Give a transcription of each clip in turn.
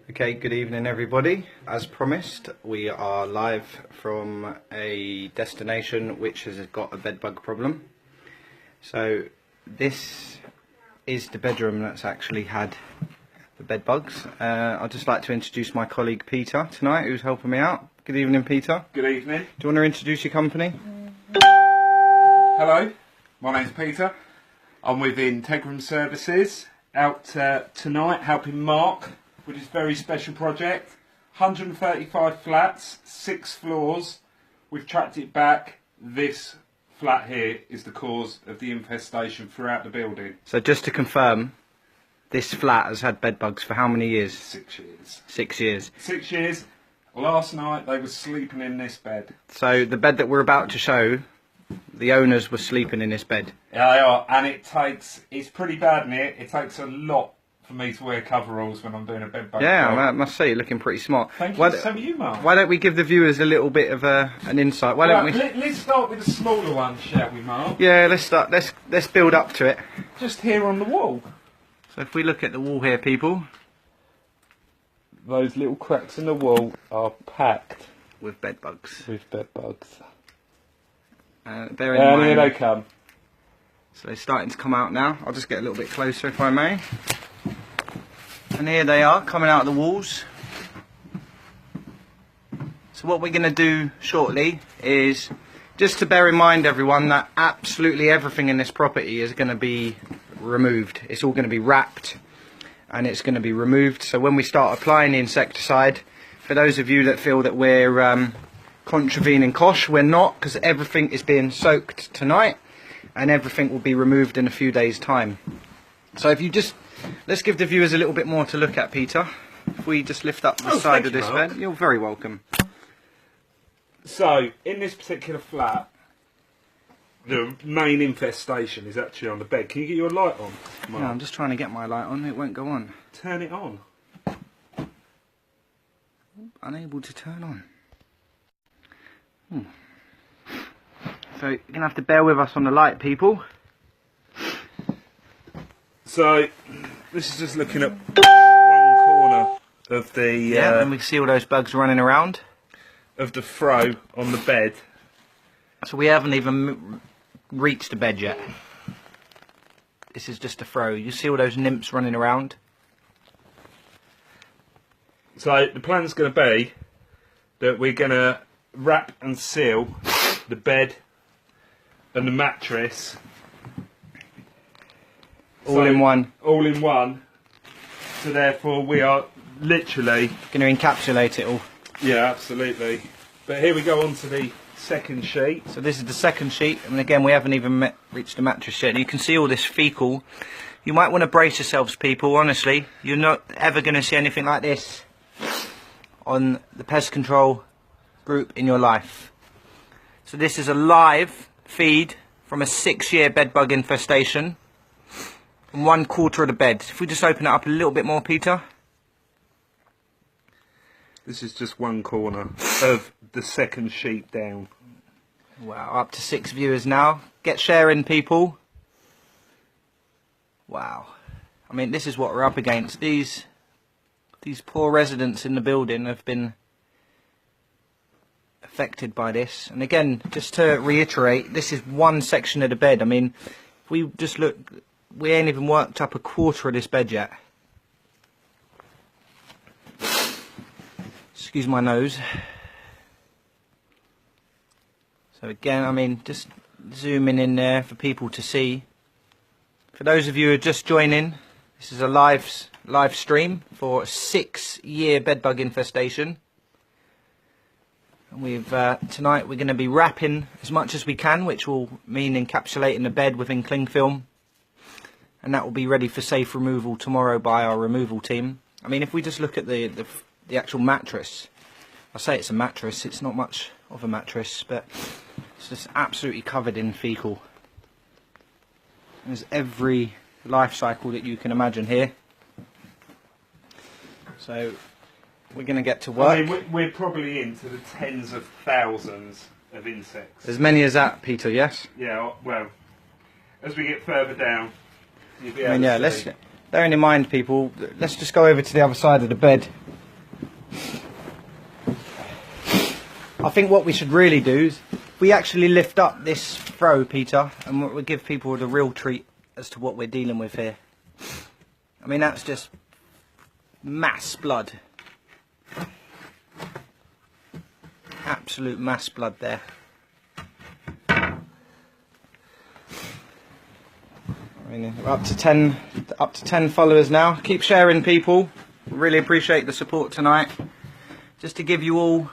Okay, good evening everybody. As promised, we are live from a destination which has got a bedbug problem. So this is the bedroom that's actually had the bedbugs. I'd just like to introduce my colleague Peter tonight, who's helping me out. Good evening, Peter. Good evening. Do you want to introduce your company? Hello, my name's Peter. I'm with Integrum Services, out tonight helping Mark with his very special project. 135 flats, 6 floors. We've tracked it back. This flat here is the cause of the infestation throughout the building. So just to confirm, this flat has had bedbugs for how many years? 6 years. 6 years. 6 years. Last night they were sleeping in this bed. So the bed that we're about to show, the owners were sleeping in this bed. Yeah, they are, and it's pretty bad in here. It takes a lot for me to wear coveralls when I'm doing a bed bug. Yeah, I must say you're looking pretty smart. Thank you. So are you, Mark. Why don't we give the viewers a little bit of an insight? Why don't we? Let's start with the smaller one, shall we, Mark? Yeah, let's start. Let's build up to it. Just here on the wall. So if we look at the wall here, people, those little cracks in the wall are packed with bedbugs. With bedbugs. Bear in mind, here they come. So they're starting to come out now. I'll just get a little bit closer if I may. And here they are, coming out of the walls. So what we're going to do shortly is just to bear in mind, everyone, that absolutely everything in this property is going to be removed. It's all going to be wrapped and it's going to be removed. So when we start applying the insecticide, for those of you that feel that we're contravening COSH, we're not, because everything is being soaked tonight and everything will be removed in a few days' time. So if you just, let's give the viewers a little bit more to look at, Peter. If we just lift up the side of this bed, you're very welcome. So, in this particular flat, the main infestation is actually on the bed. Can you get your light on, Mark? No, I'm just trying to get my light on, it won't go on. Turn it on. Unable to turn on. So, you're going to have to bear with us on the light, people. So, this is just looking at one corner of the... yeah, and we can see all those bugs running around. Of the throw on the bed. So we haven't even reached the bed yet. This is just a throw. You see all those nymphs running around? So the plan's going to be that we're going to wrap and seal the bed and the mattress. All in one. All in one. So therefore we are literally going to encapsulate it all. Yeah, absolutely. But here we go on to the second sheet. So this is the second sheet, and again we haven't even reached the mattress yet. You can see all this fecal. You might want to brace yourselves, people, honestly. You're not ever going to see anything like this on the pest control group in your life. So this is a live feed from a 6-year bedbug infestation. And 1/4 of the bed. If we just open it up a little bit more, Peter. This is just one corner of the second sheet down. Wow, up to 6 viewers now. Get sharing, people. Wow. I mean, this is what we're up against. These poor residents in the building have been affected by this. And again, just to reiterate, this is one section of the bed. I mean, if we just look, we ain't even worked up 1/4 of this bed yet. Excuse my nose. So again, I mean, just zooming in there for people to see. For those of you who are just joining, this is a live stream for a 6-year bedbug infestation. And we've tonight we're going to be wrapping as much as we can, which will mean encapsulating the bed within cling film, and that will be ready for safe removal tomorrow by our removal team. I mean, if we just look at the actual mattress, I say it's a mattress, it's not much of a mattress, but it's just absolutely covered in fecal. There's every life cycle that you can imagine here. So we're going to get to work. I mean, we're probably into the tens of thousands of insects. As many as that, Peter, yes? Yeah, well, as we get further down, you'll be able I mean, yeah, to see. bearing in mind, people, let's just go over to the other side of the bed. I think what we should really do is we actually lift up this throw, Peter, and we'll give people the real treat as to what we're dealing with here. I mean, that's just mass blood. Absolute mass blood there. I mean, we're up to 10 followers now. Keep sharing, people. Really appreciate the support tonight. Just to give you all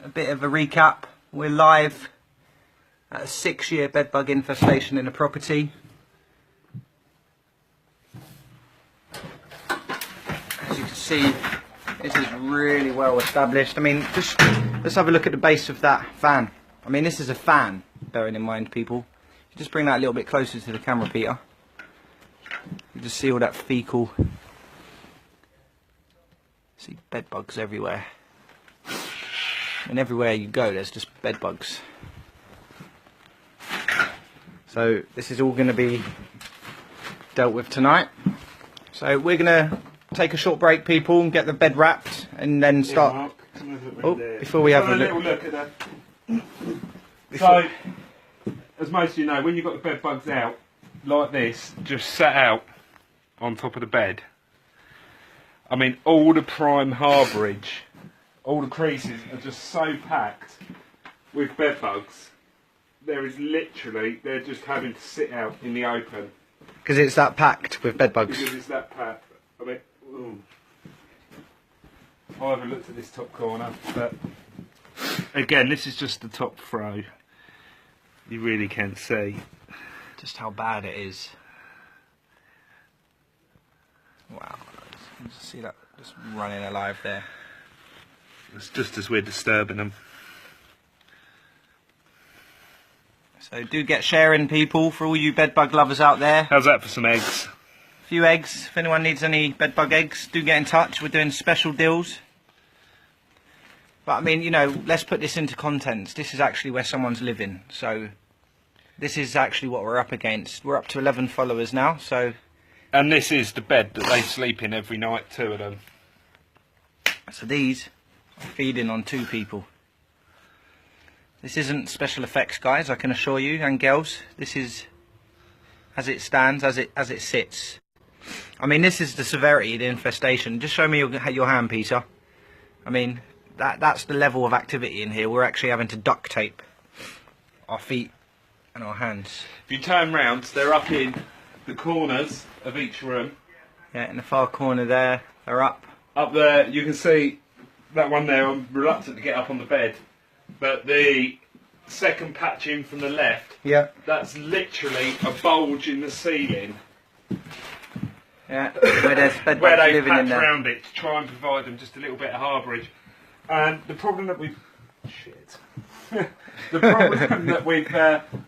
a bit of a recap, we're live at a 6-year bed bug infestation in a property. As you can see, this is really well established. I mean, just let's have a look at the base of that fan. I mean, this is a fan, bearing in mind, people. Just bring that a little bit closer to the camera, Peter. You just see all that fecal. See bed bugs everywhere. And everywhere you go, there's just bed bugs. So this is all going to be dealt with tonight. So we're going to take a short break, people, and get the bed wrapped, and then start. Oh, before we have a little look at that. So, as most of you know, when you've got the bed bugs out like this, just sat out on top of the bed. I mean, all the prime harbourage, all the creases are just so packed with bed bugs. There is literally, they're just having to sit out in the open. Because it's that packed with bed bugs. Because it's that packed. I mean, ooh. I haven't looked at this top corner, but again, this is just the top throw. You really can see just how bad it is. Wow, just see that just running alive there. It's just as we're disturbing them. So do get sharing, people, for all you bed bug lovers out there. How's that for some eggs? A few eggs. If anyone needs any bed bug eggs, do get in touch. We're doing special deals. But I mean, you know, let's put this into context. This is actually where someone's living. So this is actually what we're up against. We're up to 11 followers now. So. And this is the bed that they sleep in every night, 2 of them. So these are feeding on 2 people. This isn't special effects, guys, I can assure you, and girls. This is as it stands, as it sits. I mean, this is the severity of the infestation. Just show me your hand, Peter. I mean, that's the level of activity in here. We're actually having to duct tape our feet and our hands. If you turn round, they're up in the corners of each room. Yeah, in the far corner there, they're up. Up there, you can see that one there. I'm reluctant to get up on the bed, but the second patch in from the left, yeah, that's literally a bulge in the ceiling. Yeah, where there's bed bugs living in there. Around it to try and provide them just a little bit of harbourage. And the problem that the problem that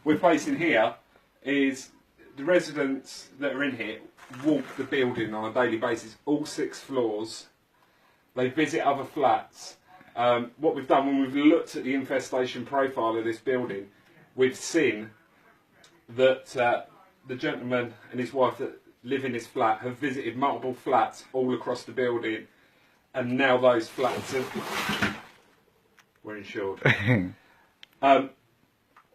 we're facing here is the residents that are in here walk the building on a daily basis, all 6 floors. They visit other flats. What we've done when we've looked at the infestation profile of this building, we've seen that the gentleman and his wife that live in this flat have visited multiple flats all across the building, and now those flats were insured.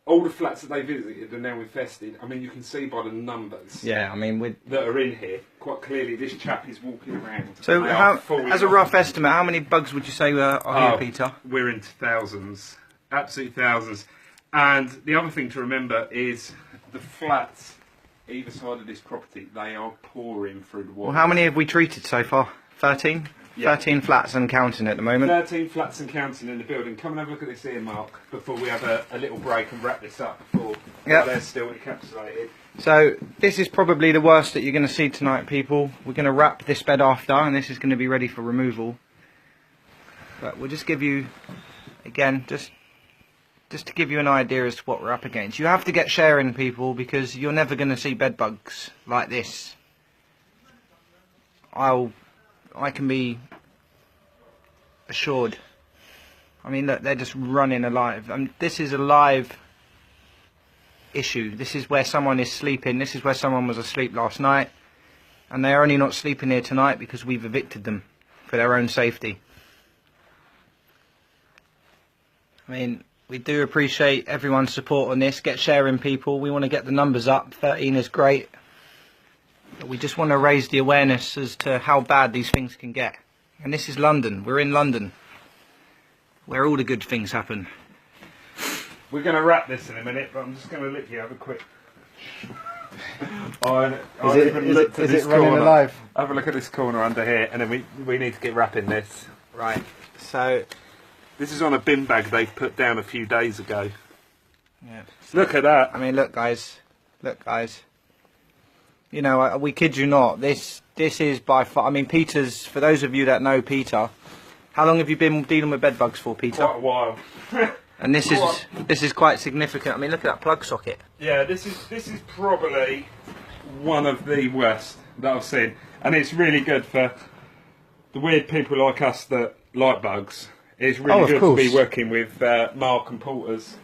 All the flats that they visited are now infested. I mean, you can see by the numbers. Yeah, I mean, that are in here quite clearly. This chap is walking around. So, as a rough estimate, how many bugs would you say are here, Peter? We're into thousands, absolute thousands. And the other thing to remember is the flats either side of this property, they are pouring through the water. Well, how many have we treated so far? 13? Yeah. 13 flats and counting at the moment. 13 flats and counting in the building. Come and have a look at this here, Mark, before we have a little break and wrap this up before they're still encapsulated. So this is probably the worst that you're going to see tonight, people. We're going to wrap this bed after, and this is going to be ready for removal. But we'll just give you, again, just to give you an idea as to what we're up against. You have to get sharing, people, because you're never going to see bed bugs like this. I can be assured. I mean, look, they're just running alive. This is a live issue. This is where someone is sleeping. This is where someone was asleep last night. And they're only not sleeping here tonight because we've evicted them for their own safety. I mean, we do appreciate everyone's support on this. Get sharing, people. We want to get the numbers up. 13 is great. But we just want to raise the awareness as to how bad these things can get. And this is London. We're in London, where all the good things happen. We're going to wrap this in a minute, but I'm just going to let you have a quick... Is it running alive? Have a look at this corner under here, and then we need to get wrapping this. Right, so... This is on a bin bag they put down a few days ago. Yeah. Look at that. I mean, look guys. Look guys. You know, we kid you not. This is by far... I mean, Peter's... For those of you that know Peter, how long have you been dealing with bed bugs for, Peter? Quite a while. And this is quite significant. I mean, look at that plug socket. Yeah, this is probably one of the worst that I've seen, and it's really good for the weird people like us that like bugs. It's really good to be working with Mark and Porters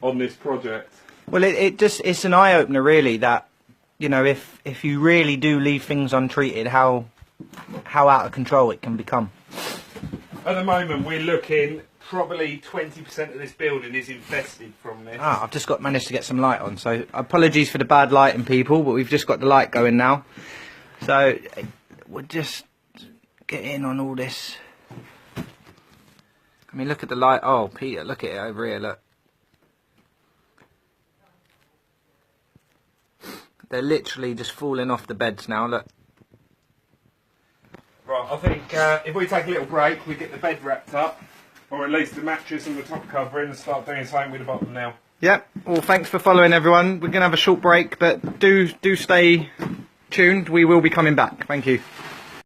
on this project. Well, it's an eye opener really that, you know, if you really do leave things untreated, how out of control it can become. At the moment, we're looking. Probably 20% of this building is infested from this. Ah, I've just managed to get some light on, so apologies for the bad lighting, people, but we've just got the light going now. So we'll just get in on all this. I mean, look at the light. Oh, Peter, look at it over here, look. They're literally just falling off the beds now, look. Right, I think if we take a little break, we get the bed wrapped up. Or at least the mattress and the top covering, and start doing something with the bottom now. Yep. Well, thanks for following, everyone. We're going to have a short break, but do stay tuned. We will be coming back. Thank you.